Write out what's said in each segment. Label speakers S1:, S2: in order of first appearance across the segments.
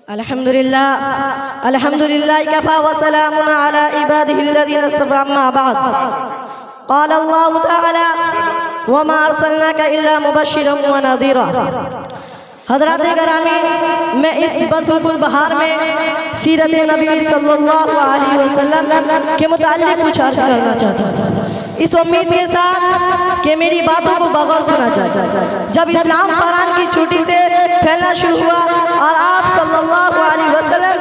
S1: अल्हम्दुलिल्लाह कफ़ा व सलामुन अला इबादिहिल्लज़ीना इस्तफ़ा अम्मा बाद। क़ाल अल्लाहु तआला व मा अर्सलनाका इल्ला मुबश्शिरन व नज़ीरा। हज़रात गिरामी, मैं इस बसंतपुर बहार में सीरत नबी सल्लल्लाहु अलैहि वसल्लम के मुताल्लिक़ कुछ अर्ज़ करना चाहता हूँ, इस उम्मीद के साथ कि मेरी बातों को बगौर सुना जाए। जब इस्लाम फ़रआन की चोटी से फैलना शुरू हुआ और आप सल्लल्लाहु अलैहि वसल्लम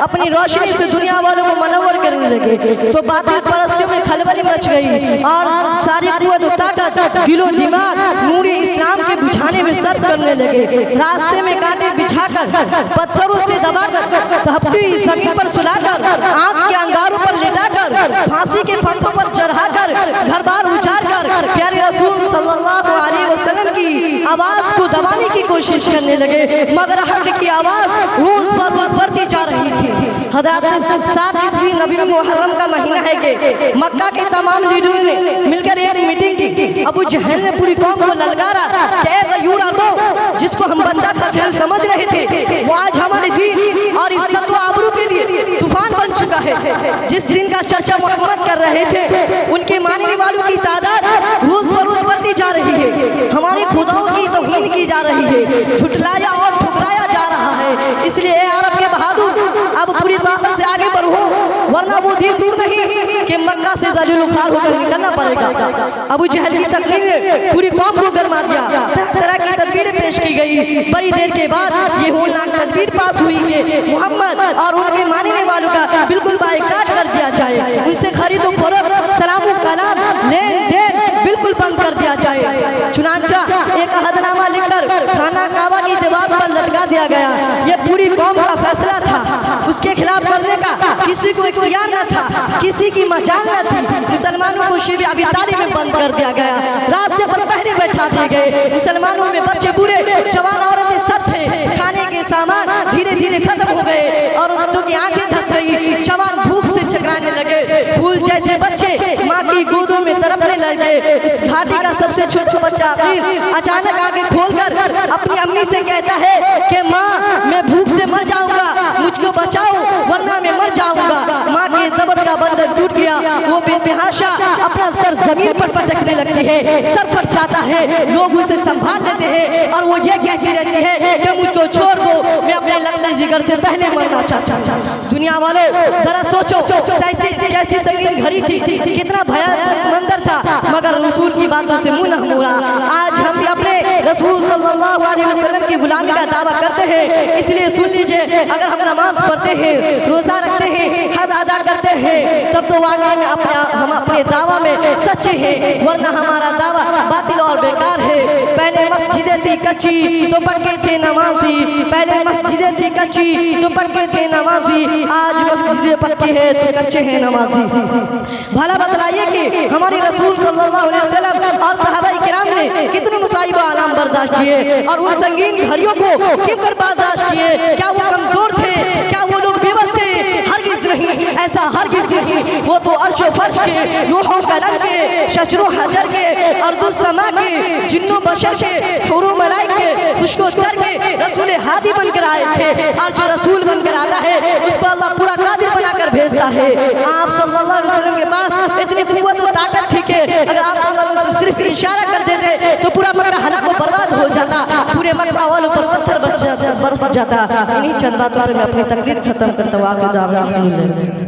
S1: अपनी रोशनी से दुनिया वालों को मनव्वर करने लगे, तो बातिल परस्तियों में खलबली मच गई और सारी कुव्वत और ताकत दिलो दिमाग नूरे इस्लाम के बुझाने में सर्फ करने लगे। रास्ते में कांटे बिछाकर, पत्थरों से दबाकर, तपती जमीन पर सुलाकर, आग के अंगारों पर लेटाकर, फांसी के फंदों पर चढ़ाकर, घर बार उजाड़ कर प्यारे रसूल सल्लल्लाहु अलैहि वसल्लम की आवाज को दबाने की कोशिश करने लगे, मगर हक की आवाज रोज पर रोज बढ़ती जा रही थी। हज़रत 7 ईस्वी नबी मुहर्रम का महीना है कि मक्का के तमाम लीडरों ने मिलकर एक मीटिंग की। अबू जहल ने पूरी कौम को ललकारा कि ए गयूर अरबो, जिसको हम बच्चा का खेल समझ रहे थे, वो आज हमारे दीन और इज्जत व आबरू के लिए तूफान बन चुका है। जिस दिन का चर्चा मोहम्मद कर रहे थे, उनके मानने वालों की तादाद रोज बरोज बढ़ती जा रही है। हमारी खुदाओं की तौहीन की जा रही है, झुटलाया और ठुकराया जा रहा है। इसलिए अरब के बहादुर, अब पूरी ताकत से आगे बढ़ो, वरना वो दिन दूर नहीं कि मक्का से ज़लील ख़ार होकर निकलना पड़ेगा। अबू जहल की तकरीर ने पूरी कौम को गरमा दिया। तरह की तदबीरें पेश की गई। बड़ी देर के बाद ये होलनाक तदबीर पास हुई कि मोहम्मद और उनके मानने वालों का बिल्कुल बाइकाट कर दिया जाए, उनसे खरीदो फरोख्त, सलाम कलाम, लेन देन बिल्कुल बंद कर दिया जाए। चुनांचा एक अहदनामा लिखकर खाना काबा की दीवार पर लटका दिया गया। ये पूरी कौम का फैसला था, उसके खिलाफ करने का किसी को इख्तियार न था, किसी की मजाल न थी। मुसलमानों को शिब अबी तालिब में बंद कर दिया गया, रास्ते पर पहरे बैठा दिए गए। मुसलमानों में बच्चे बूढ़े जवान औरतें सब थे। खाने के सामान धीरे धीरे खत्म हो गए और उनकी की आंखें धस गई। जवान भूख से चकराने लगे। फूल जैसे बच्चे माँ की गोदों में तड़पने लगे। इस घाटी का सबसे छोटा बच्चा अकील अचानक आगे खोलकर अपनी अम्मी से कहता है कि माँ, मैं भूख से मर जाऊंगा, मुझको बचाओ वरना मैं मर जाऊंगा। माँ के दबत का बंधन टूट गया। वो बेतहाशा अपना सर जमीन पर पटकने लगती है, सर फट जाता है। लोग उसे संभाल लेते हैं और वो ये कहती रहती है कि मुझको छोड़ दो, मैं अपने लगते जिगर से पहले मरना चाहता हूँ। दुनिया वालों, जरा सोचो कैसी संगीन घड़ी थी, कितना भयानक मंजर था, मगर रसूल की बातों से मुंह न मोड़ा। आज हम भी अपने रसूल सल्लल्लाहु अलैहि वसल्लम की गुलामी का दावा करते हैं। इसलिए सुन लीजिए, अगर हम नमाज पढ़ते हैं, रोजा रखते हैं, हज अदा करते हैं, तब तो वाकई में हम अपने दावा में सच्चे हैं, वरना हमारा दावा बातिल और बेकार है। पहले मस्जिदें थी कच्ची तो पक्के थे नमाजी, पहले मस्जिदें थी कच्ची तो पक्के थे नमाजी, आज मस्जिदें पक्की है तो कच्चे हैं नमाजी। भला बतलाइए कि हमारे रसूल सल्लल्लाहु अलैहि वसल्लम और सहाबाए किराम ने कितने मुसाइब आलाम बर्दाश्त किए और उन संगीन घड़ियों को क्यों कर बर्दाश्त किए? क्या वो कमजोर थे? क्या वो लोग बेबस थे? हरगिज़ नहीं, ऐसा हरगिज़ नहीं। वो तो अर्श व फर्श के, रूह व कलम के, शजर व हजर के, अर्द व समा के, जिन्नो बशर के, हुर व मलाइक के, खुशको तर के रसूल हादी बनकर आए थे। और जो रसूल बनकर आता है उसको अल्लाह पूरा कादिर बनाकर भेजता है। आप सल्लल्लाहु अलैहि वसल्लम के पास इतनी कुव्वत और ताकत थी कि अगर आप सल्लल्लाहु अलैहि वसल्लम सिर्फ इशारा कर देते तो पूरा मक्का हलाक व बर्बाद हो जाता, पूरे मक्का वालों पर पत्थर बरस जाता। इन्हीं चंद बातों पर मैं अपनी तकरीर खत्म करता हूँ।